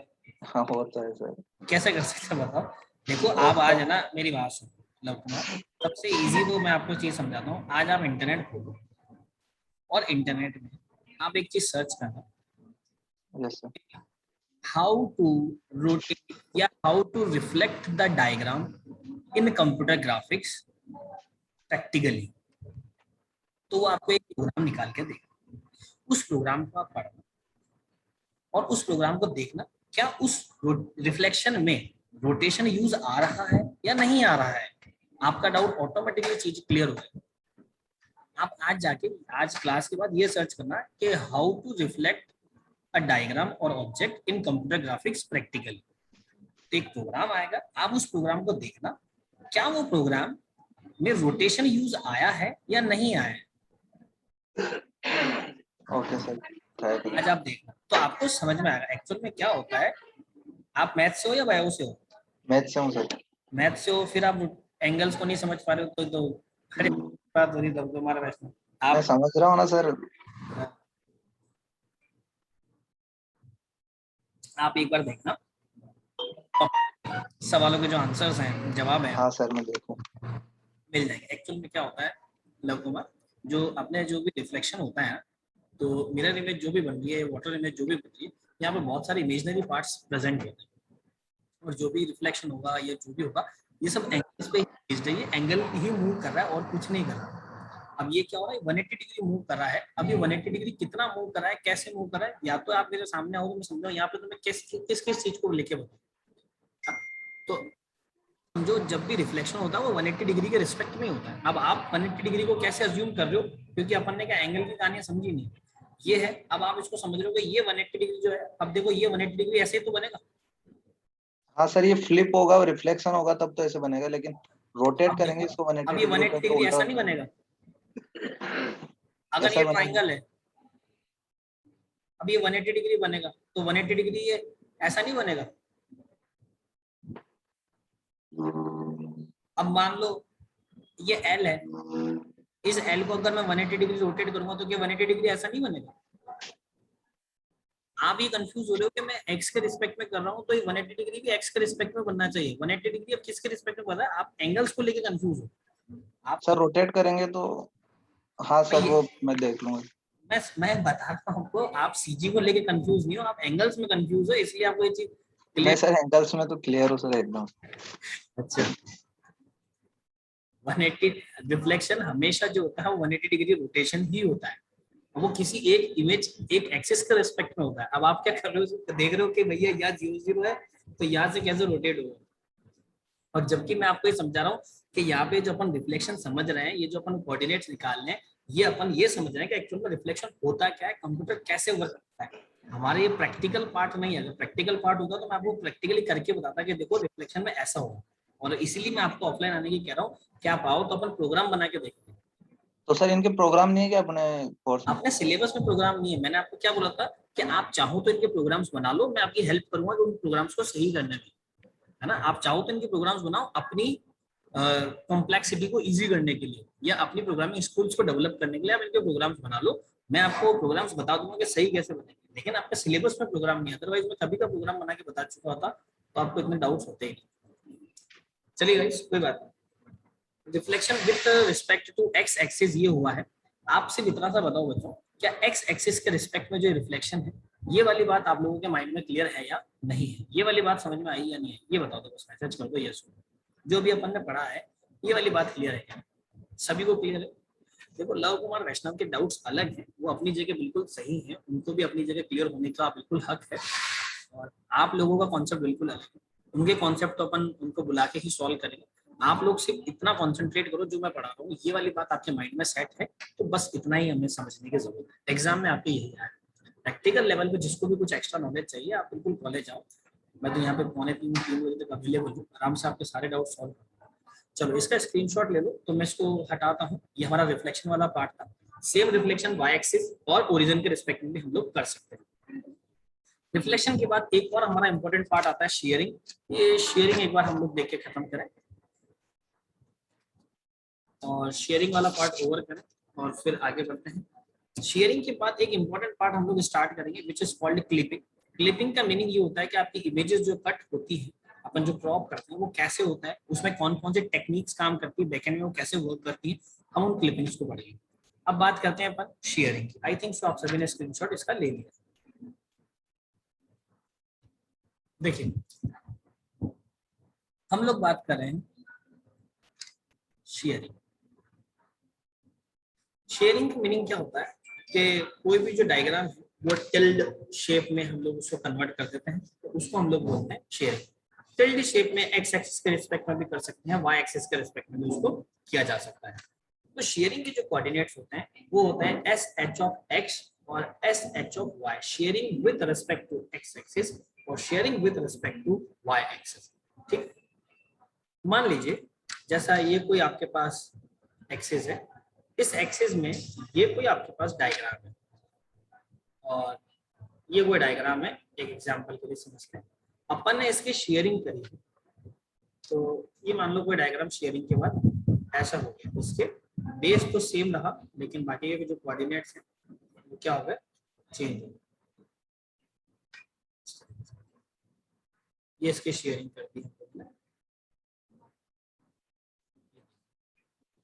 हाँ वो तो है सर। कैसे कर सकते हैं बताओ? देखो आप आज है ऑफलाइन। ना, मेरी बात सुनो लव कुमार, सबसे इजी तो मैं आपको चीज समझाता हूँ। आज आप इंटरनेट खोलो और इंटरनेट में आप एक चीज सर्च करना, yes sir. How to rotate या how to reflect the diagram in computer graphics practically. तो वो आपको एक प्रोग्राम निकाल के देगा, उस प्रोग्राम को आप पढ़ना और उस प्रोग्राम को देखना, क्या उस रिफ्लेक्शन में रोटेशन यूज आ रहा है या नहीं आ रहा है। आपका डाउट ऑटोमेटिकली चीज क्लियर हो जाएगी। आप आज जाके, आज क्लास के बाद ये सर्च करना कि how to reflect a diagram और object in computer graphics practically. तो एक प्रोग्राम आएगा, आप उस प्रोग्राम को देखना, क्या वो प्रोग्राम में रोटेशन यूज आया है या नहीं आया है। ओके सर, ट्राई आज करेंगे। आप देखना तो आपको समझ में आएगा एक्चुअल में क्या होता है। आप मैथ से हो या बायो से हो? मैथ से हूँ सर। मैथ से हो, फिर आप एंगल्स को नहीं समझ पा रहे हो तो खड़ी बात हो रही तब तुम्हारा प्रश्न। मैं आप समझ रहा हूँ ना सर। आप एक बार देखना, सवालों के जो आंसर्स हैं, जवाब है, हाँ सर मैं देखूँ। मिल जाएंगे। एक्चुअल में क्या होता है लव कुमार, जो अपने जो भी रिफ्लेक्शन होता है, तो मिरर इमेज जो भी बन रही है, वाटर इमेज जो भी बन रही है, यहाँ पे बहुत सारे इमेजनरी पार्ट्स प्रेजेंट होते हैं, और जो भी रिफ्लेक्शन होगा या जो भी होगा, ये सब एंगल्स पे बेस्ड है, ये एंगल ही मूव कर रहा है और कुछ नहीं कर रहा। अब ये क्या हो रहा है, 180 डिग्री मूव कर रहा है। अब ये 180 डिग्री कितना मूव कर रहा है, कैसे मूव कर रहा है, या तो आप मेरे सामने आओ तो मैं समझाऊं, यहाँ पे तो मैं किस किस चीज को लेके बताऊं। तो जो जब भी रिफ्लेक्शन होता है वो 180 डिग्री के रिस्पेक्ट में होता है। अब आप 180 डिग्री को कैसे अज्यूम कर रहे हो, क्योंकि अपन ने क्या एंगल की कहानी समझी नहीं, ये है। अब आप इसको समझ रहे हो कि ये 180 डिग्री जो है, अब देखो ये 180 डिग्री ऐसे ही तो बनेगा। हाँ सर ये फ्लिप होगा और रिफ्लेक्शन होगा तब तो ऐसे बनेगा, लेकिन रोटेट अब करेंगे देखो, इसको 180 अब ये डिग्री 180 पे तो डिग्री उल्टा ऐसा हो नहीं जाएगा। बनेगा अगर ऐसा ये बनेगा। ट्राइंगल है। अब ये 180 डिग्री बनेगा, तो 180 डिग्री ये ऐसा नहीं बनेगा। अब मान लो ये एल है, इस एल को अगर मैं 180 डिग्री रोटेट करूंगा तो क्या 180 डिग्री ऐसा नहीं बनेगा। आप ये कंफ्यूज हो रहे हो कि मैं एक्स के रिस्पेक्ट में कर रहा हूँ, तो ये 180 डिग्री भी एक्स के रिस्पेक्ट में बनना चाहिए। 180 डिग्री अब किसके रिस्पेक्ट में बन रहा है, आप एंगल्स को लेके कंफ्यूज हो। आप सर रोटेट करेंगे तो हाँ सर ये वो मैं देख लूंगा। मैं बता रहा हूँ आपको, आप सीजी को लेके कंफ्यूज नहीं हो, आप एंगल्स में कंफ्यूज हो, इसलिए आपको ये चीज नहीं क्लियर। सर एंगल्स में तो क्लियर हो सर एकदम। अच्छा, 180 रिफ्लेक्शन हमेशा जो होता है वो 180 डिग्री रोटेशन ही होता है। वो किसी एक इमेज, एक एक्सिस के रिस्पेक्ट में होता है। अब आप क्या कर रहे हो, देख रहे हो कि भैया यहाँ 0 0 है, तो यहाँ से कैसे रोटेट होगा। और जबकि मैं आपको ये समझा रहा हूँ कि यहाँ पे जो अपन रिफ्लेक्शन समझ रहे हैं, ये जो अपन कोऑर्डिनेट्स निकाल रहे हैं, ये अपन ये समझ रहे हैं कि एक्चुअल में रिफ्लेक्शन होता क्या है, कंप्यूटर कैसे वर्क करता है। हमारा ये प्रैक्टिकल पार्ट नहीं है। अगर प्रैक्टिकल पार्ट होता तो मैं आपको प्रैक्टिकली करके बताता कि देखो रिफ्लेक्शन में ऐसा होगा। और इसीलिए मैं आपको ऑफलाइन आने की कह रहा हूँ कि आप आओ तो अपन प्रोग्राम बना के देखते हैं। तो सर इनके प्रोग्राम नहीं है क्या अपने कोर्स में? अपने सिलेबस में प्रोग्राम नहीं है। मैंने आपको क्या बोला था कि आप चाहो तो इनके प्रोग्राम्स बना लो, मैं आपकी हेल्प करूंगा कि उन प्रोग्राम्स को सही करने में, है ना। आप चाहो तो इनके प्रोग्राम्स बनाओ अपनी कॉम्प्लेक्सिटी को इजी करने के लिए, या अपनी प्रोग्रामिंग स्किल्स को डेवलप करने के लिए आप इनके प्रोग्राम्स बना लो। मैं आपको प्रोग्राम्स बता दूंगा कि सही कैसे बनेंगे, लेकिन आपके सिलेबस में प्रोग्राम नहीं है। अदरवाइज मैं कभी का प्रोग्राम बना के बता चुका होता, तो आपको इतने डाउट्स होते ही नहीं। चलिए गाइस, कोई बात नहीं। Reflection with respect to X axis ये हुआ है। आप सिर्फ इतना सा बताओ बच्चों, क्या एक्स एक्सिस के रिस्पेक्ट में जो रिफ्लेक्शन है, ये वाली बात आप लोगों के माइंड में क्लियर है या नहीं है, ये वाली बात समझ में आई या नहीं है, ये बता दो बस, मैसेज कर दो यस। जो भी अपन ने पढ़ा है, ये वाली बात क्लियर है क्या, सभी को क्लियर है। देखो लव कुमार वैष्णव के डाउट्स अलग हैं, वो अपनी जगह बिल्कुल सही हैं, उनको भी अपनी जगह क्लियर होने का बिल्कुल हक है। और आप लोगों का कॉन्सेप्ट बिल्कुल अलग है, उनके कॉन्सेप्ट तो अपन उनको बुला के ही सॉल्व करेंगे। आप लोग सिर्फ इतना कॉन्सेंट्रेट करो, जो मैं पढ़ा रहा हूँ ये वाली बात आपके माइंड में सेट है, तो बस इतना ही हमें समझने की जरूरत है। एग्जाम में आपके यही है। प्रैक्टिकल लेवल पे जिसको भी कुछ एक्स्ट्रा नॉलेज चाहिए, आप बिल्कुल कॉलेज आओ। मैं तो यहाँ पे 2:45-3 बजे तक अवेलेबल हूँ, आराम से आपके सारे डाउट सॉल्व करूँगा। चलो इसका स्क्रीनशॉट ले लो, तो मैं इसको हटाता हूँ। ये हमारा रिफ्लेक्शन वाला पार्ट था। सेम रिफ्लेक्शन वाई एक्सिस और ओरिजिन के रिस्पेक्ट में भी हम लोग कर सकते हैं। रिफ्लेक्शन के बाद एक और हमारा इंपॉर्टेंट पार्ट आता है शेयरिंग। ये शेयरिंग एक बार हम लोग देख के खत्म करें, और शेयरिंग वाला पार्ट ओवर करें, और फिर आगे बढ़ते हैं। शेयरिंग के बाद एक इंपॉर्टेंट पार्ट हम लोग स्टार्ट करेंगे which is called clipping. Clipping का मीनिंग ये होता है कि आपकी इमेजेस जो कट होती है, अपन जो क्रॉप करते हैं, वो कैसे होता है, उसमें कौन कौन से टेक्निक्स काम करती है, बैकएंड में वो कैसे वर्क करती है, हम उन क्लिपिंग्स को पढ़ेंगे। अब बात करते हैं अपन शेयरिंग की। आई थिंक सो आप सभी ने स्क्रीनशॉट इसका ले लिया। देखिए हम लोग बात कर रहे हैं शेयरिंग। शेयरिंग का मीनिंग क्या होता है कि कोई भी जो डायग्राम है वो टिल्ड शेप में हम लोग उसको कन्वर्ट कर देते हैं, तो उसको हम लोग बोलते हैं शेयरिंग। टिल्ड शेप में एक्स एक्सिस के रिस्पेक्ट में भी कर सकते हैं, वाई एक्सिस के रिस्पेक्ट में भी उसको किया जा सकता है। तो शेयरिंग के जो कोऑर्डिनेट्स होते हैं वो होते हैं एस एच ऑफ एक्स और S H of Y. Shearing with respect to X axis और shearing with respect to Y axis. ठीक, मान लीजिए जैसा ये कोई आपके पास एक्सिस है, इस एक्सिस में ये कोई आपके पास डायग्राम है, और ये कोई डायग्राम है, एक एग्जांपल के लिए समझते हैं। अपन ने इसकी शेयरिंग करी, तो ये मान लो कोई डायग्राम शेयरिंग के बाद ऐसा हो गया। इसके बेस तो सेम रहा, लेकिन बाकी के जो कोऑर्डिनेट्स हैं वो क्या हो गए, चेंज हो गए। ये इसकी शेयरिंग कर दी।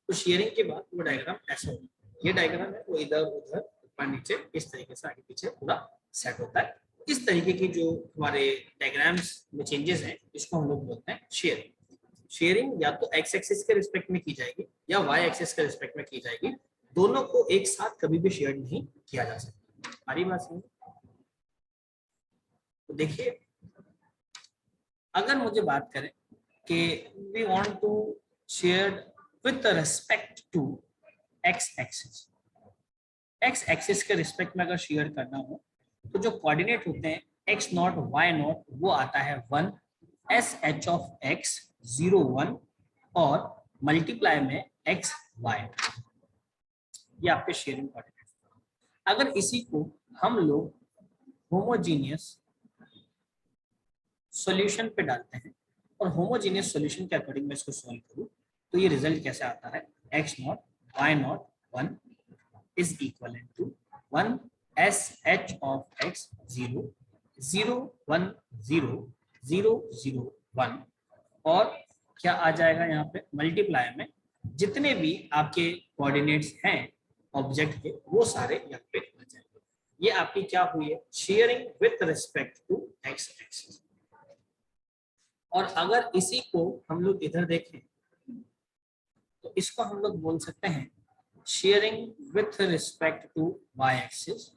तो शेयरिंग के बाद वो डायग्राम ऐसा होगा, ये डायग्राम है वो इधर उधर ऊपर नीचे इस तरीके से आगे पीछे पूरा सेट होता है। इस तरीके की जो हमारे डायग्राम्स में चेंजेस हैं इसको हम लोग बोलते हैं शेयरिंग। शेयरिंग या तो एक्स एक्सिस के रिस्पेक्ट में की जाएगी या वाई एक्सिस के रिस्पेक्ट में की जाएगी, दोनों को एक साथ कभी भी शेयर नहीं किया जा सकता। हमारी बात समझ? तो देखिए अगर मुझे बात करें कि we want to shear with respect to X axis, X axis के रिस्पेक्ट में अगर शेयर करना हो तो जो कोऑर्डिनेट होते हैं एक्स नॉट वाई नॉट वो आता है 1 एस एच ऑफ एक्स 0 1 और मल्टीप्लाई में एक्स वाई, ये आपके शेयरिंग कोऑर्डिनेट। अगर इसी को हम लोग होमोजीनियस सॉल्यूशन पे डालते हैं और होमोजीनियस सॉल्यूशन के अकॉर्डिंग मैं इसको सॉल्व करूं तो ये रिजल्ट कैसे आता है, X not Y not 1 is equivalent to 1 SH of x 0 0 1 0 0 0 1 और क्या आ जाएगा यहाँ पे मल्टीप्लाई में जितने भी आपके कोऑर्डिनेट्स हैं ऑब्जेक्ट के वो सारे यहाँ पे आ जाएंगे। ये आपकी क्या हुई है, shearing with respect to X axis. और अगर इसी को हम लोग इधर देखें तो इसको हम लोग बोल सकते हैं shearing with respect to Y axis.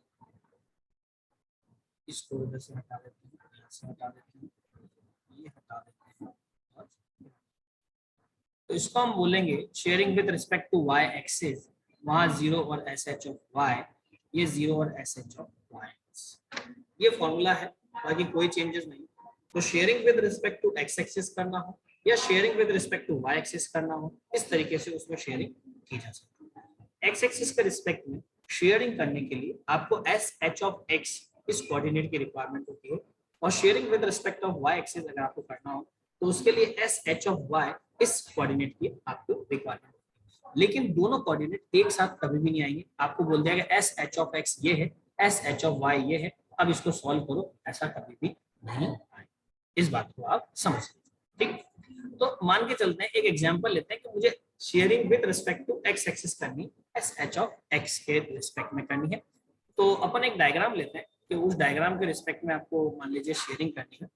इसको इधर से हटा देते हैं, यहाँ से हटा देते हैं, ये हटा देते हैं और तो इसको हम बोलेंगे shearing with respect to Y axis, वहां 0 और एस एच ऑफ वाई, ये 0 और एस एच ऑफ वाई। ये फॉर्मूला है, बाकी कोई चेंजेस नहीं। तो shearing with respect to X axis करना हो या shearing with respect to Y axis करना हो, इस तरीके से उसमें शेयरिंग की जा सकती है। एक्स एक्सिस के रिस्पेक्ट में शेयरिंग करने के लिए आपको एस एच ऑफ एक्स इस कोऑर्डिनेट की रिक्वायरमेंट होती है और shearing with respect of Y axis अगर आपको करना हो तो उसके लिए एस एच ऑफ वाई इस कोऑर्डिनेट की आपको रिक्वायरमेंट है। लेकिन दोनों कोऑर्डिनेट एक साथ कभी भी नहीं आएंगे, आपको बोल दिया गया एस एच ऑफ एक्स ये है, एस एच ऑफ वाई ये है, अब इसको सॉल्व करो, ऐसा कभी भी नहीं आएगा। इस बात को आप समझ लीजिए, ठीक। तो मान के चलते हैं, एक एग्जांपल लेते हैं कि मुझे shearing with respect to X axis करनी, एस एच ऑफ एक्स के रिस्पेक्ट में करनी है। तो अपन एक डायग्राम लेते हैं कि उस डायग्राम के रिस्पेक्ट में आपको मान लीजिए शेयरिंग करनी है।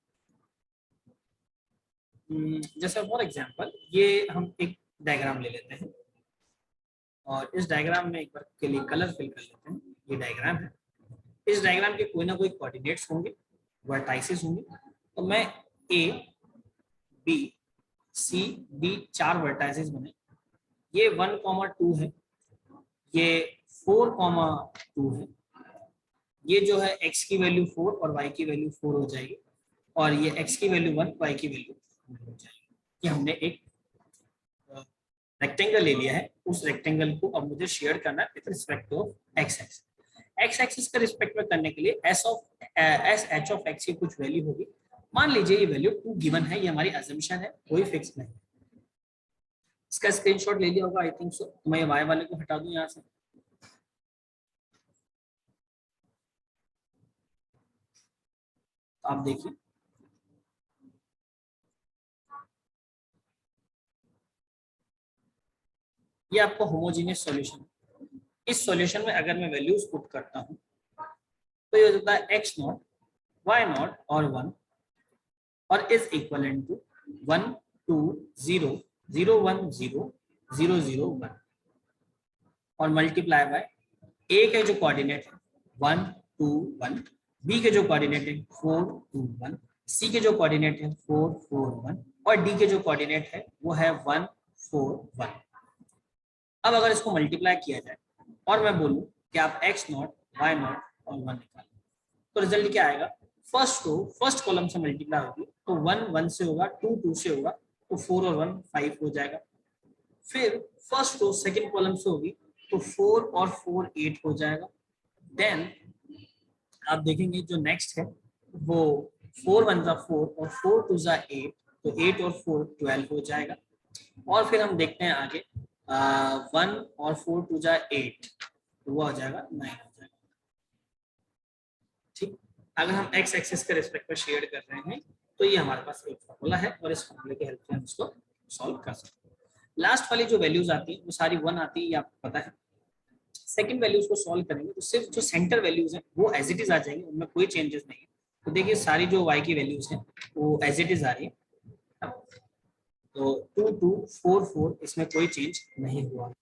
जैसे फॉर एग्जांपल ये हम एक डायग्राम ले लेते हैं और इस डायग्राम में एक बार के लिए कलर फिल कर लेते हैं। ये डायग्राम है, इस डायग्राम के कोई ना कोई कोऑर्डिनेट्स होंगे, वर्टाइसेस होंगे। तो मैं A B C D 4 vertices बने, ये 1,2 है, ये 4,2 है, ये जो है x की वैल्यू 4 और y की वैल्यू 4 हो जाएगी और ये x की वैल्यू 1 y की वैल्यू 1 हो जाएगी। ये हमने एक रेक्टेंगल ले लिया है, उस रेक्टेंगल को अब मुझे शेयर करना है with respect to X axis. X axis के रिस्पेक्ट में करने के लिए एस एच ऑफ एक्स की कुछ वैल्यू होगी। मान लीजिए ये वैल्यू 2 गिवन है, ये हमारी अजम्पशन है, कोई फिक्स नहीं। इसका स्क्रीनशॉट ले लिया होगा आई थिंक सो। तो मैं ये वाई वाले को हटा दूं यहाँ से। आप देखिए ये आपको होमोजेनियस सॉल्यूशन। इस सॉल्यूशन में अगर मैं वैल्यूज पुट करता हूं तो ये हो जाता है एक्स नॉट वाई नॉट और 1 और इज इक्वलेंट टू 1 2 0 0 1 0 0 0 1 और मल्टीप्लाई बाय ए के जो कोऑर्डिनेट है 1 2 1, बी के जो कोऑर्डिनेट है 4 2 1, सी के जो कोऑर्डिनेट है 4 4 1 और डी के जो कोऑर्डिनेट है वो है 1 4 1। अब अगर इसको मल्टीप्लाई किया जाए और मैं बोलूं कि आप x नॉट y नॉट और 1 निकालें तो रिजल्ट क्या आएगा, फर्स्ट रो फर्स्ट कॉलम से मल्टीप्लाई होगी तो 1 1 से होगा, 2 2 से होगा तो 4 और 1 5 हो जाएगा। फिर फर्स्ट रो सेकंड कॉलम से होगी तो 4 और 4 8 हो जाएगा। देन आप देखेंगे जो नेक्स्ट है वो 4 1 जा 4 और 4 2 जा 8 तो 8 और 4 12 हो जाएगा। और फिर हम देखते हैं आगे 1 और 4 2 जा 8 तो वो हो जाएगा 9 हो जाएगा। ठीक, अगर हम x एक्सिस के रिस्पेक्ट में शेयर कर रहे हैं तो ये हमारे पास एक फॉर्मूला है और इस फॉर्मूले की हेल्प से हम इसको सॉल्व कर सकते हैं। लास्ट वाली जो वैल्यूज आती है वो सारी 1 आती है, ये आपको पता है। सेकंड वैल्यूज को सॉल्व करेंगे तो सिर्फ जो सेंटर वैल्यूज है वो एज इट इज आ जाएंगे, उनमें कोई चेंजेस नहीं है। तो देखिए सारी जो y की वैल्यूज है वो एज इट इज आ रही है। तो 2 2 4 4 इसमें कोई चेंज नहीं हुआ।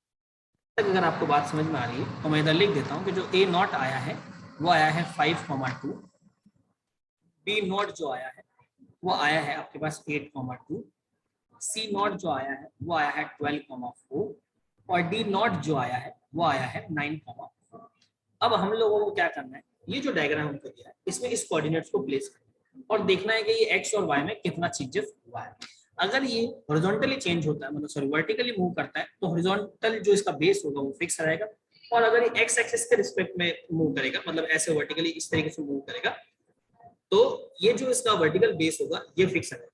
अगर आपको बात समझ में आ रही है तो मैं इधर लिख देता हूँ कि जो a नॉट आया है वो आया है 5,2, b नॉट जो आया है वो आया है आपके पास 8,2, सी नॉट जो आया है वो आया है 12,4 और डी नॉट जो आया है वो आया है 9,4। अब हम लोगों को क्या करना है, ये जो डायग्राम हमको दिया है इसमें इस कोऑर्डिनेट्स को प्लेस करना और देखना है कि ये एक्स और वाई में कितना चेंजेस हुआ है। अगर ये हॉरिजॉन्टली चेंज होता है, मतलब सॉरी वर्टिकली मूव करता है, तो हॉरिजॉन्टल जो इसका बेस होगा वो फिक्स रहेगा। और अगर ये एक्स एक्सिस के रिस्पेक्ट में मूव करेगा, मतलब ऐसे वर्टिकली इस तरीके से मूव करेगा, तो ये जो इसका वर्टिकल बेस होगा ये फिक्स रहेगा।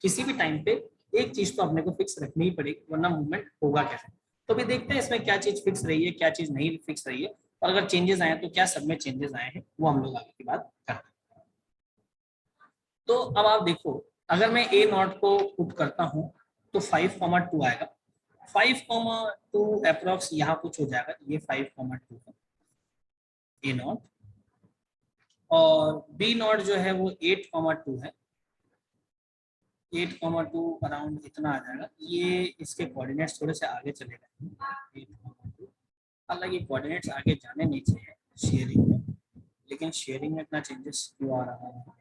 किसी भी टाइम पे एक चीज तो अपने को फिक्स रखनी ही पड़ेगी, वरना मूवमेंट होगा कैसे। तो अभी देखते हैं इसमें क्या चीज फिक्स रही है, क्या चीज नहीं फिक्स रही है, और अगर चेंजेस आए तो क्या सब में चेंजेस आए हैं, वो हम लोग आगे की बात करते हैं। तो अब आप देखो, अगर मैं ए नॉट को पुट करता हूं तो 5,2 आएगा। 5,2 अप्रोक्स यहाँ कुछ हो जाएगा, ये 5,2 है ए नॉट, और बी नॉट जो है वो 8,2 है। 8,2 अराउंड इतना आ जाएगा। ये इसके कोऑर्डिनेट्स थोड़े से आगे चले गए 8,2। हालांकि कोऑर्डिनेट्स आगे जाने नहीं चाहिए शेयरिंग में, लेकिन शेयरिंग में इतना चेंजेस क्यों आ रहा है।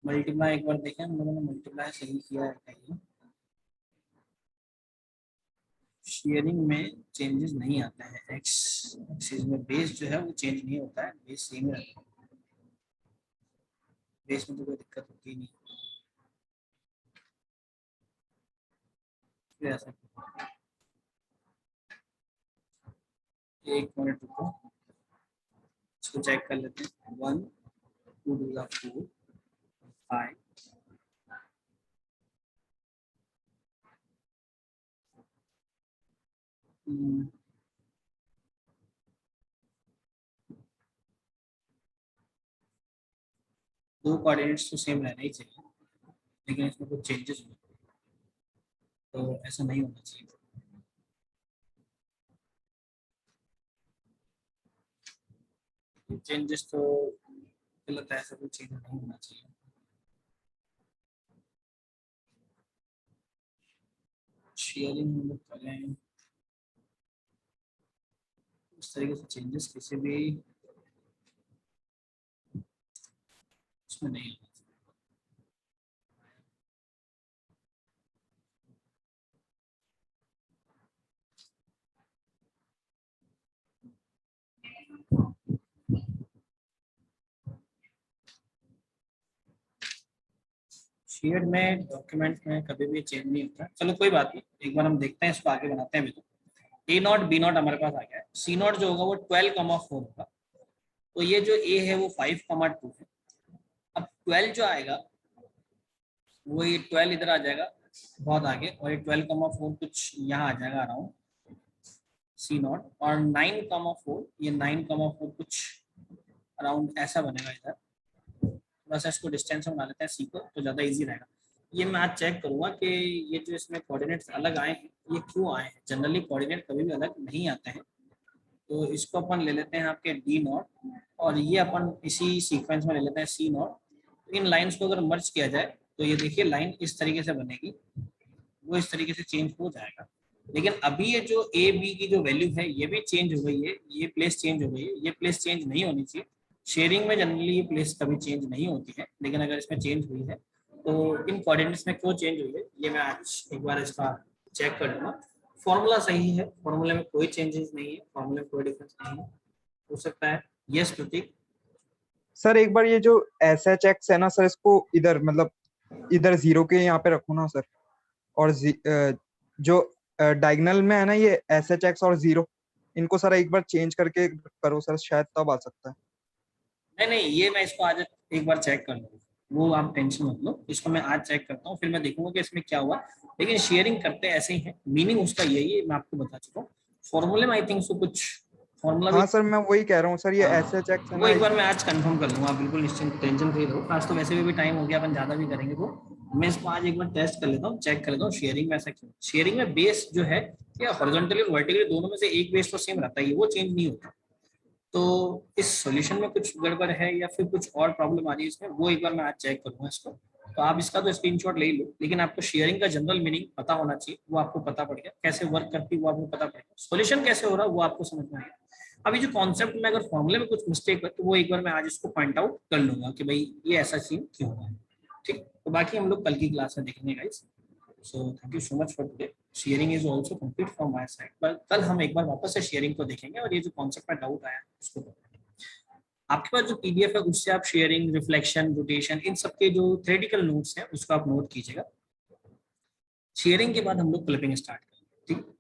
मल्टीप्लाई एक बार देखें हम लोगों ने मल्टीप्लाई सही किया है कहीं। शेयरिंग में चेंजेस नहीं आते हैं, एक्स एक्सिस में बेस जो है वो चेंज नहीं होता है, बेस सेम रहता है, बेस में तो कोई दिक्कत होती नहीं। फिर ऐसा एक मिनट रुको, इसको चेक कर लेते हैं। 1 2 2 4 5 दो कोऑर्डिनेट्स तो सेम रहना ही चाहिए, लेकिन इसमें कुछ चेंजेस हुए तो ऐसा नहीं होना चाहिए। चेंजेस तो गलत है, ऐसा कुछ चेंज नहीं होना चाहिए। शेयरिंग हम लोग करें इस तरीके से, चेंजेस किसी भी उसमें नहीं होना चाहिए। शेयर में डॉक्यूमेंट में कभी भी चेंज नहीं होता है। चलो कोई बात नहीं, एक बार हम देखते हैं, इसको आगे बनाते हैं। अभी तो ए नॉट बी नॉट हमारे पास आ गया है। सी नॉट जो होगा वो 12,4 होगा, तो ये जो ए है वो 5,2 है। अब 12 जो आएगा वो ये 12 इधर आ जाएगा बहुत आगे, और ये 12,4 कुछ यहाँ आ जाएगा अराउंड सी नॉट, और 9,4 ये 9,4 कुछ अराउंड ऐसा बनेगा इधर। थोड़ा सा इसको डिस्टेंस में बना लेते हैं सी को, तो ज़्यादा इजी रहेगा। ये मैं आज चेक करूंगा कि ये जो इसमें कोऑर्डिनेट्स अलग आए हैं ये क्यों आए हैं। जनरली कोऑर्डिनेट कभी भी अलग नहीं आते हैं। तो इसको अपन ले लेते हैं आपके डी नॉट, और ये अपन इसी सीक्वेंस में ले लेते हैं सी नॉट। इन लाइंस को अगर मर्ज किया जाए तो ये देखिए लाइन इस तरीके से बनेगी, वो इस तरीके से चेंज हो जाएगा। लेकिन अभी ये जो ए बी की जो वैल्यू है ये भी चेंज हो गई है, ये प्लेस चेंज हो गई है, ये प्लेस चेंज नहीं होनी चाहिए। शेयरिंग में जनरली ये प्लेस कभी चेंज नहीं होती है, लेकिन अगर इसमें चेंज हुई है तो इन कोऑर्डिनेट्स में क्यों चेंज हुई है ये मैं आज एक बार इसका चेक कर लूँगा। फॉर्मूला सही है, फॉर्मूले में कोई चेंजेस नहीं है, फॉर्मूले में कोई डिफरेंस नहीं है। हो सकता है यस प्रतीक। सर एक बार ये जो एस एच एक्स है ना सर, इसको इधर मतलब इधर जीरो के यहाँ पे रखो ना सर, और जो डायगोनल में है ना ये एस एच एक्स और जीरो, इनको सर एक बार चेंज करके करो सर, शायद तब आ सकता है। नहीं नहीं, ये मैं इसको आज एक बार चेक कर लूँगा, वो आप टेंशन मत लो, इसको मैं आज चेक करता हूँ, फिर मैं देखूंगा कि इसमें क्या हुआ। लेकिन शेयरिंग करते ऐसे ही है, मीनिंग उसका यही है, मैं आपको बता चुका हूँ। फॉर्मूले में आई थिंक सो कुछ फॉर्मूला हाँ सर, मैं वही कह रहा हूँ सर, ये हाँ, SHX है वो ना। एक बार मैं आज कंफर्म कर लूंगा, आप बिल्कुल निश्चिंत, टेंशन फ्री रहो। आज तो वैसे भी टाइम हो गया, अपन ज्यादा भी करेंगे तो मैं इसको आज एक बार टेस्ट कर लेता हूँ, चेक कर लेता हूँ शेयरिंग में ऐसा क्यों। शेयरिंग में बेस जो है या हॉरिजॉन्टली और वर्टिकली दोनों में से एक बेस तो सेम रहता है, वो चेंज नहीं होता। तो इस सॉल्यूशन में कुछ गड़बड़ है या फिर कुछ और प्रॉब्लम आ रही है इसमें, वो एक बार मैं आज चेक करूंगा इसको। तो आप इसका तो स्क्रीनशॉट ले लो, लेकिन आपको शेयरिंग का जनरल मीनिंग पता होना चाहिए, वो आपको पता पड़ गया, कैसे वर्क करती है वो आपको पता पड़ेगा, सॉल्यूशन कैसे हो रहा है वो आपको समझ में आएगा। अभी जो कॉन्सेप्ट में अगर फॉर्मूले में कुछ मिस्टेक है तो वो एक बार मैं आज इसको पॉइंट आउट कर लूंगा कि भाई ये ऐसा सीन क्यों हुआ है। ठीक, तो बाकी हम लोग कल की क्लास में देखेंगे guys. So thank you so much for today. Sharing is also complete from my side, पर कल हम एक बार वापस से शेयरिंग को देखेंगे और ये जो कॉन्सेप्ट में डाउट आया उसको बताएंगे। आपके पास जो पीडीएफ है उससे आप शेयरिंग, रिफ्लेक्शन, रोटेशन, इन सबके जो थ्योरेटिकल नोट्स हैं उसको आप नोट कीजिएगा। शेयरिंग के बाद हम लोग क्लिपिंग स्टार्ट करेंगे। ठीक।